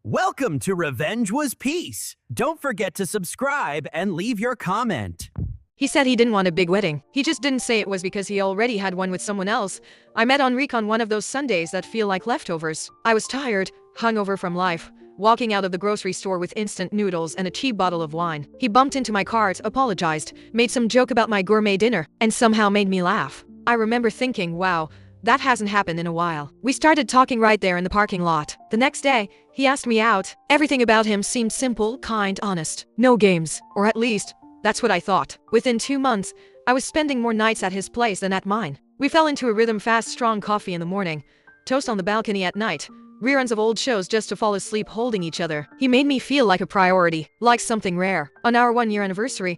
Welcome to Revenge Was Peace. Don't forget to subscribe and leave your comment. He said he didn't want a big wedding. He just didn't say it was because he already had one with someone else. I met Enrique on one of those Sundays that feel like leftovers. I was tired, hungover from life, walking out of the grocery store with instant noodles and a cheap bottle of wine. He bumped into my cart, apologized, made some joke about my gourmet dinner, and somehow made me laugh. I remember thinking, wow, that hasn't happened in a while. We started talking right there in the parking lot. The next day, he asked me out. Everything about him seemed simple, kind, honest. No games. Or at least, that's what I thought. Within 2 months, I was spending more nights at his place than at mine. We fell into a rhythm: fast, strong coffee in the morning, toast on the balcony at night, reruns of old shows just to fall asleep holding each other. He made me feel like a priority, like something rare. On our 1-year anniversary,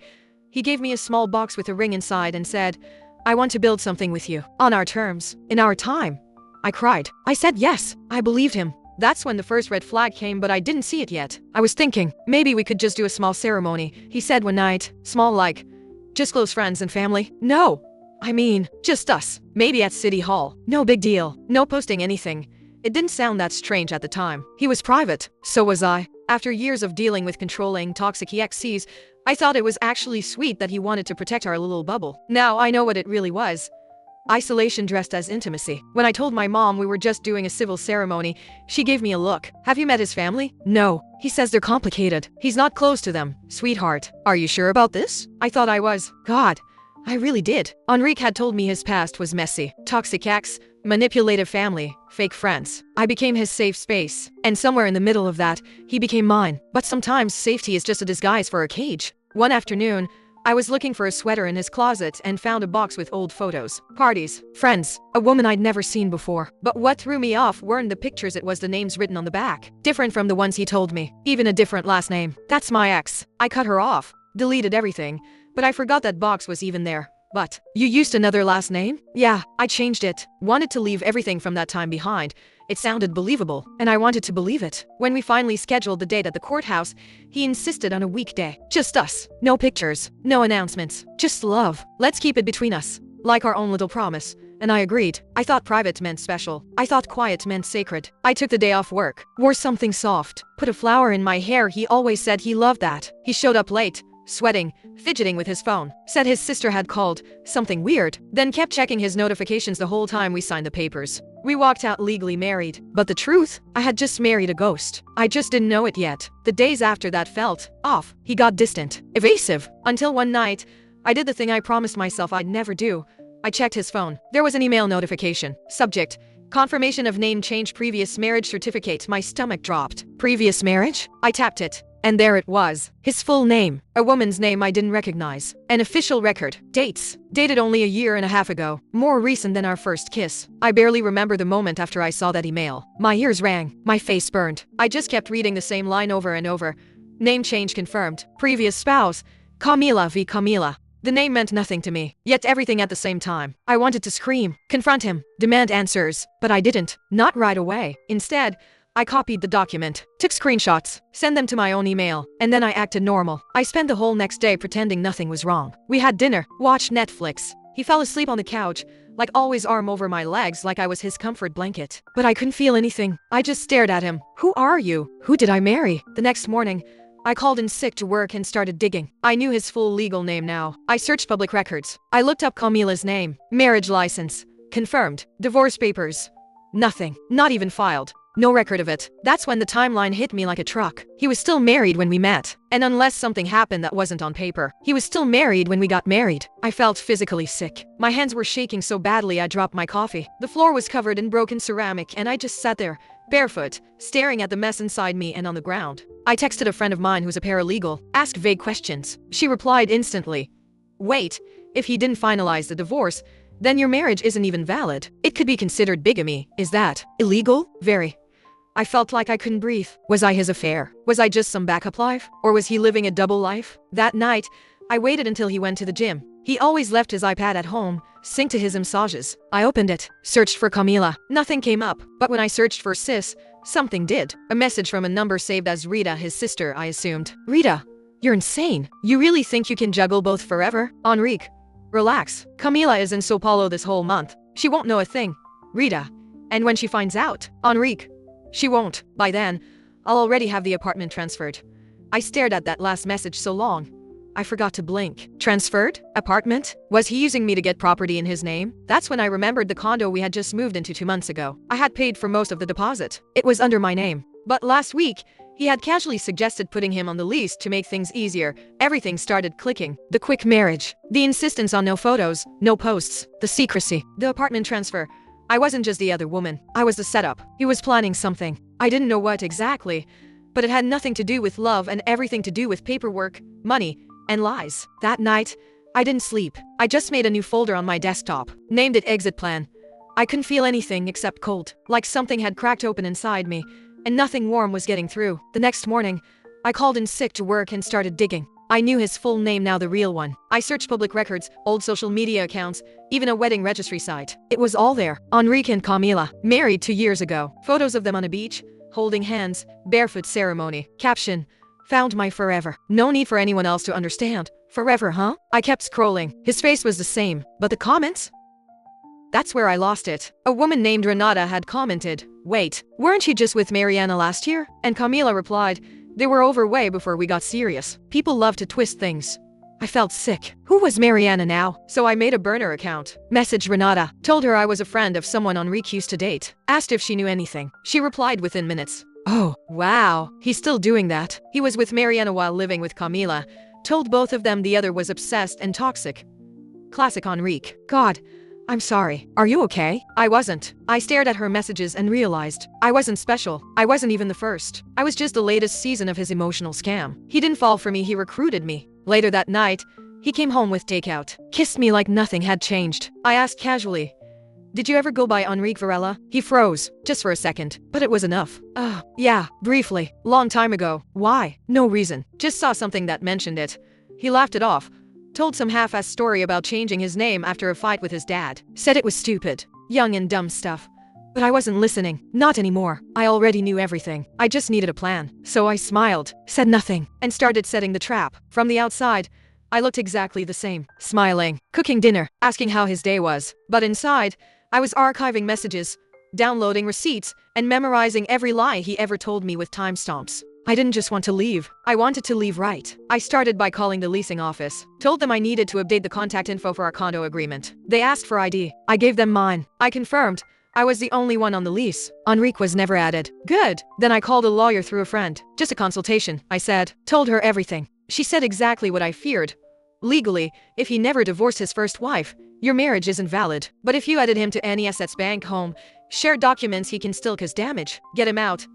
he gave me a small box with a ring inside and said, "I want to build something with you. On our terms. In our time." I cried. I said yes. I believed him. That's when the first red flag came, but I didn't see it yet. I was thinking, maybe we could just do a small ceremony, he said one night. Small like, just close friends and family? No. I mean, just us. Maybe at City Hall. No big deal. No posting anything. It didn't sound that strange at the time. He was private. So was I. After years of dealing with controlling, toxic exes, I thought it was actually sweet that he wanted to protect our little bubble. Now I know what it really was. Isolation dressed as intimacy. When I told my mom we were just doing a civil ceremony, she gave me a look. Have you met his family? No. He says they're complicated. He's not close to them. Sweetheart, are you sure about this? I thought I was. God, I really did. Enrique had told me his past was messy. Toxic ex, manipulative family, fake friends. I became his safe space. And somewhere in the middle of that, he became mine. But sometimes safety is just a disguise for a cage. One afternoon, I was looking for a sweater in his closet and found a box with old photos, parties, friends, a woman I'd never seen before. But what threw me off weren't the pictures, it was the names written on the back. Different from the ones he told me. Even a different last name. That's my ex. I cut her off, deleted everything, but I forgot that box was even there. But, you used another last name? Yeah, I changed it. Wanted to leave everything from that time behind. It sounded believable, and I wanted to believe it. When we finally scheduled the date at the courthouse, he insisted on a weekday. Just us. No pictures, no announcements. Just love. Let's keep it between us. Like our own little promise. And I agreed. I thought private meant special. I thought quiet meant sacred. I took the day off work, wore something soft, put a flower in my hair. He always said he loved that. He showed up late, sweating, fidgeting with his phone. Said his sister had called, something weird. Then kept checking his notifications the whole time we signed the papers. We walked out legally married. But the truth? I had just married a ghost. I just didn't know it yet. The days after that felt off. He got distant, evasive. Until one night, I did the thing I promised myself I'd never do. I checked his phone. There was an email notification. Subject: confirmation of name change, previous marriage certificate. My stomach dropped. Previous marriage? I tapped it. And there it was. His full name. A woman's name I didn't recognize. An official record. Dates. Dated only a year and a half ago. More recent than our first kiss. I barely remember the moment after I saw that email. My ears rang. My face burned. I just kept reading the same line over and over. Name change confirmed. Previous spouse. Camila v. Camila. The name meant nothing to me, yet everything at the same time. I wanted to scream, confront him, demand answers, but I didn't. Not right away. Instead, I copied the document, took screenshots, sent them to my own email, and then I acted normal. I spent the whole next day pretending nothing was wrong. We had dinner, watched Netflix. He fell asleep on the couch, like always, arm over my legs like I was his comfort blanket. But I couldn't feel anything. I just stared at him. Who are you? Who did I marry? The next morning, I called in sick to work and started digging. I knew his full legal name now. I searched public records. I looked up Camila's name, marriage license, confirmed, divorce papers. Nothing, not even filed. No record of it. That's when the timeline hit me like a truck. He was still married when we met. And unless something happened that wasn't on paper, he was still married when we got married. I felt physically sick. My hands were shaking so badly I dropped my coffee. The floor was covered in broken ceramic and I just sat there, barefoot, staring at the mess inside me and on the ground. I texted a friend of mine who's a paralegal, asked vague questions. She replied instantly, "Wait, if he didn't finalize the divorce, then your marriage isn't even valid. It could be considered bigamy. Is that illegal?" Very. I felt like I couldn't breathe. Was I his affair? Was I just some backup life? Or was he living a double life? That night, I waited until he went to the gym. He always left his iPad at home, synced to his massages. I opened it, searched for Camila. Nothing came up. But when I searched for sis, something did. A message from a number saved as Rita, his sister, I assumed. "Rita, you're insane. You really think you can juggle both forever? Enrique, relax. Camila is in Sao Paulo this whole month. She won't know a thing. Rita. And when she finds out, Enrique, she won't. By then, I'll already have the apartment transferred. I stared at that last message so long. I forgot to blink. Transferred? Apartment? Was he using me to get property in his name? That's when I remembered the condo we had just moved into 2 months ago. I had paid for most of the deposit. It was under my name. But last week, he had casually suggested putting him on the lease to make things easier. Everything started clicking. The quick marriage. The insistence on no photos, no posts. The secrecy. The apartment transfer. I wasn't just the other woman. I was the setup. He was planning something. I didn't know what exactly, but it had nothing to do with love and everything to do with paperwork, money, and lies. That night, I didn't sleep. I just made a new folder on my desktop, named it Exit Plan. I couldn't feel anything except cold, like something had cracked open inside me, and nothing warm was getting through. The next morning, I called in sick to work and started digging. I knew his full name, now the real one. I searched public records, old social media accounts, even a wedding registry site. It was all there. Enrique and Camila, married 2 years ago. Photos of them on a beach, holding hands, barefoot ceremony. Caption: found my forever. No need for anyone else to understand. Forever, huh? I kept scrolling. His face was the same, but the comments? That's where I lost it. A woman named Renata had commented, "Wait, weren't you just with Mariana last year?" And Camila replied, "They were over way before we got serious." People love to twist things. I felt sick. Who was Mariana now? So I made a burner account. Messaged Renata. Told her I was a friend of someone Enrique used to date. Asked if she knew anything. She replied within minutes. Oh, wow. He's still doing that. He was with Mariana while living with Camila. Told both of them the other was obsessed and toxic. Classic Enrique. God, I'm sorry. Are you okay? I wasn't. I stared at her messages and realized I wasn't special. I wasn't even the first. I was just the latest season of his emotional scam. He didn't fall for me, he recruited me. Later that night, he came home with takeout. Kissed me like nothing had changed. I asked casually, "Did you ever go by Enrique Varela?" He froze, just for a second, but it was enough. Yeah, briefly. Long time ago. Why? No reason. Just saw something that mentioned it. He laughed it off. Told some half-assed story about changing his name after a fight with his dad. Said it was stupid, young and dumb stuff. But I wasn't listening. Not anymore. I already knew everything. I just needed a plan. So I smiled, said nothing, and started setting the trap. From the outside, I looked exactly the same. Smiling, cooking dinner, asking how his day was. But inside, I was archiving messages, downloading receipts, and memorizing every lie he ever told me with timestamps. I didn't just want to leave. I wanted to leave right. I started by calling the leasing office. Told them I needed to update the contact info for our condo agreement. They asked for ID. I gave them mine. I confirmed I was the only one on the lease. Enrique was never added. Good. Then I called a lawyer through a friend. Just a consultation, I said. Told her everything. She said exactly what I feared. Legally, if he never divorced his first wife, your marriage isn't valid. But if you added him to any assets, bank, home, shared documents, he can still cause damage. Get him out.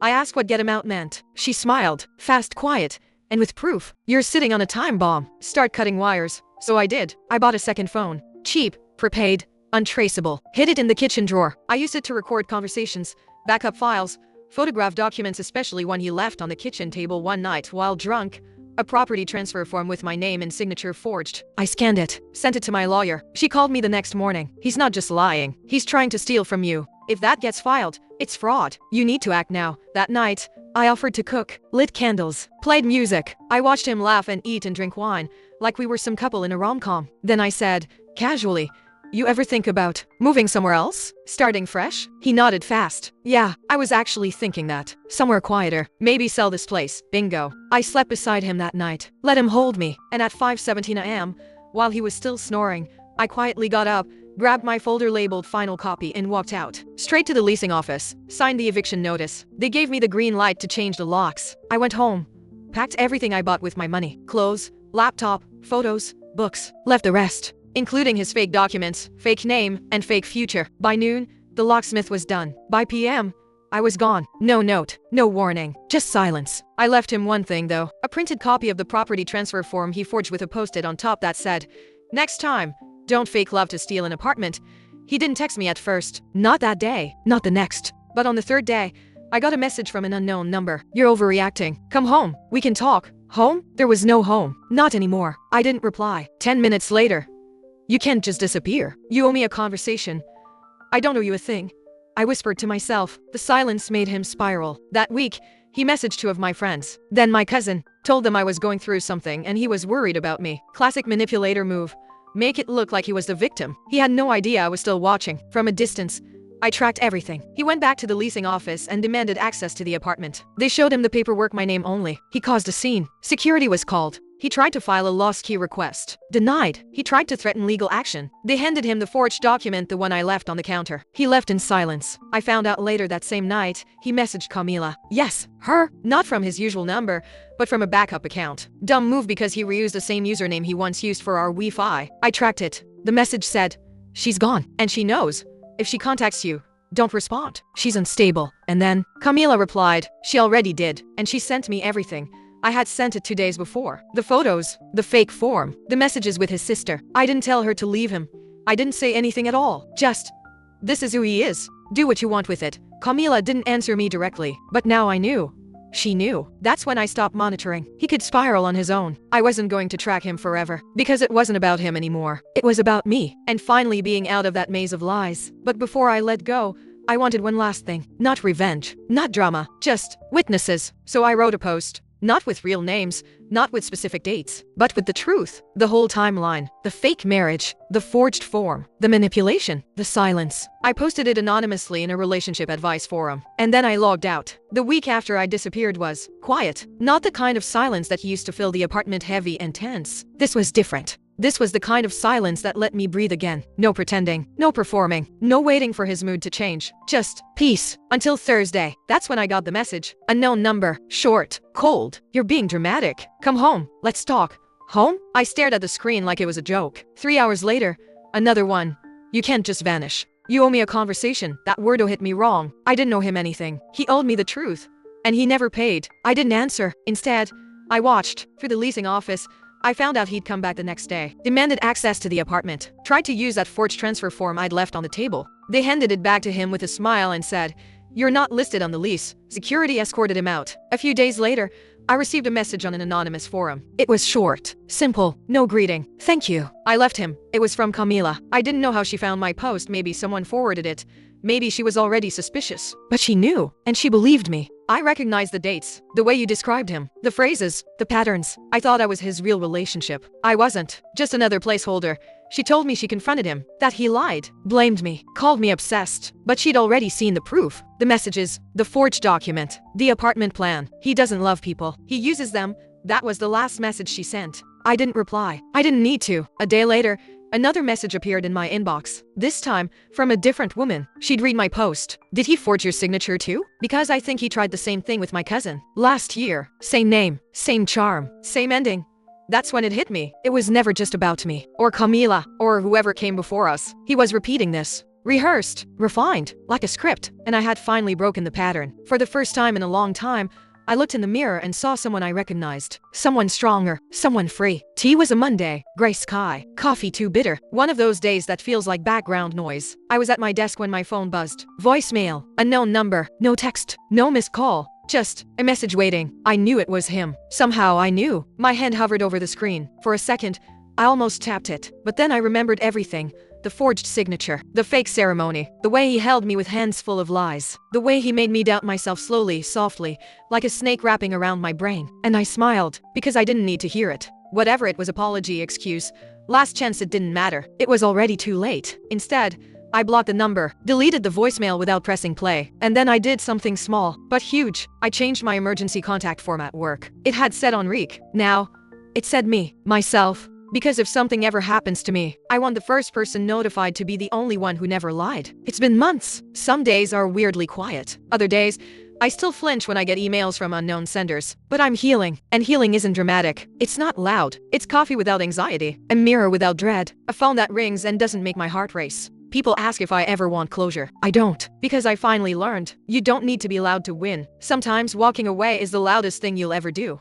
I asked what get him out meant. She smiled, fast, quiet, and with proof. You're sitting on a time bomb. Start cutting wires. So I did. I bought a second phone. Cheap, prepaid, untraceable. Hid it in the kitchen drawer. I used it to record conversations, backup files, photograph documents, especially one he left on the kitchen table one night while drunk. A property transfer form with my name and signature forged. I scanned it, sent it to my lawyer. She called me the next morning. He's not just lying. He's trying to steal from you. If that gets filed, it's fraud. You need to act now. That night, I offered to cook, lit candles, played music. I watched him laugh and eat and drink wine, like we were some couple in a rom-com. Then I said, casually, "You ever think about moving somewhere else? Starting fresh?" He nodded fast. Yeah, I was actually thinking that. Somewhere quieter. Maybe sell this place. Bingo. I slept beside him that night. Let him hold me. And at 5:17 a.m., while he was still snoring, I quietly got up, grabbed my folder labeled final copy and walked out. Straight to the leasing office. Signed the eviction notice. They gave me the green light to change the locks. I went home. Packed everything I bought with my money. Clothes, laptop, photos, books. Left the rest, including his fake documents, fake name, and fake future. By noon, the locksmith was done. By PM, I was gone. No note, no warning, just silence. I left him one thing though. A printed copy of the property transfer form he forged with a post-it on top that said, "Next time, don't fake love to steal an apartment." He didn't text me at first. Not that day, not the next. But on the third day, I got a message from an unknown number. "You're overreacting. Come home. We can talk." Home? There was no home. Not anymore. I didn't reply. 10 minutes later. "You can't just disappear. You owe me a conversation." "I don't owe you a thing," I whispered to myself. The silence made him spiral. That week, he messaged 2 of my friends. Then my cousin. Told them I was going through something and he was worried about me. Classic manipulator move. Make it look like he was the victim. He had no idea I was still watching. From a distance, I tracked everything. He went back to the leasing office and demanded access to the apartment. They showed him the paperwork, my name only. He caused a scene. Security was called. He tried to file a lost key request. Denied. He tried to threaten legal action. They handed him the forged document, the one I left on the counter. He left in silence. I found out later that same night, he messaged Camila. Yes, her. Not from his usual number, but from a backup account. Dumb move because he reused the same username he once used for our Wi-Fi. I tracked it. The message said, "She's gone, and she knows. If she contacts you, don't respond. She's unstable." And then, Camila replied, she already did, and she sent me everything. I had sent it 2 days before. The photos, the fake form, the messages with his sister. I didn't tell her to leave him. I didn't say anything at all. Just, this is who he is. Do what you want with it. Camila didn't answer me directly, but now I knew. She knew. That's when I stopped monitoring. He could spiral on his own. I wasn't going to track him forever, because it wasn't about him anymore. It was about me, and finally being out of that maze of lies. But before I let go, I wanted one last thing. Not revenge, not drama, just witnesses. So I wrote a post. Not with real names, not with specific dates, but with the truth, the whole timeline, the fake marriage, the forged form, the manipulation, the silence. I posted it anonymously in a relationship advice forum, and then I logged out. The week after I disappeared was quiet, not the kind of silence that used to fill the apartment heavy and tense. This was different. This was the kind of silence that let me breathe again. No pretending, no performing, no waiting for his mood to change. Just peace. Until Thursday. That's when I got the message. Unknown number. Short. Cold. You're being dramatic. Come home. Let's talk. Home? I stared at the screen like it was a joke. 3 hours later, another one. You can't just vanish. You owe me a conversation. That wordo hit me wrong. I didn't owe him anything. He owed me the truth. And he never paid. I didn't answer. Instead, I watched. Through the leasing office, I found out he'd come back the next day, demanded access to the apartment, tried to use that forged transfer form I'd left on the table. They handed it back to him with a smile and said, "You're not listed on the lease." Security escorted him out. A few days later, I received a message on an anonymous forum. It was short, simple, no greeting. "Thank you." I left him. It was from Camila. I didn't know how she found my post. Maybe someone forwarded it. Maybe she was already suspicious. But she knew, and she believed me. I recognized the dates, the way you described him, the phrases, the patterns. I thought I was his real relationship. I wasn't. Just another placeholder. She told me she confronted him, that he lied, blamed me, called me obsessed. But she'd already seen the proof. The messages, the forged document, the apartment plan. He doesn't love people. He uses them. That was the last message she sent. I didn't reply. I didn't need to. A day later, another message appeared in my inbox. This time, from a different woman. She'd read my post. "Did he forge your signature too? Because I think he tried the same thing with my cousin. Last year. Same name, same charm, same ending." That's when it hit me. It was never just about me, or Camila, or whoever came before us. He was repeating this. Rehearsed, refined, like a script. And I had finally broken the pattern. For the first time in a long time, I looked in the mirror and saw someone I recognized. Someone stronger, someone free. Tea was a Monday, gray sky, coffee too bitter. One of those days that feels like background noise. I was at my desk when my phone buzzed. Voicemail, unknown number, no text, no missed call. Just a message waiting. I knew it was him. Somehow I knew. My hand hovered over the screen. For a second, I almost tapped it. But then I remembered everything. The forged signature, the fake ceremony, the way he held me with hands full of lies, the way he made me doubt myself slowly, softly, like a snake wrapping around my brain. And I smiled, because I didn't need to hear it. Whatever it was, apology, excuse, last chance, it didn't matter. It was already too late. Instead, I blocked the number, deleted the voicemail without pressing play, and then I did something small, but huge. I changed my emergency contact form at work. It had said Enrique. Now, it said me, myself. Because if something ever happens to me, I want the first person notified to be the only one who never lied. It's been months. Some days are weirdly quiet. Other days, I still flinch when I get emails from unknown senders. But I'm healing. And healing isn't dramatic. It's not loud. It's coffee without anxiety. A mirror without dread. A phone that rings and doesn't make my heart race. People ask if I ever want closure. I don't. Because I finally learned. You don't need to be loud to win. Sometimes walking away is the loudest thing you'll ever do.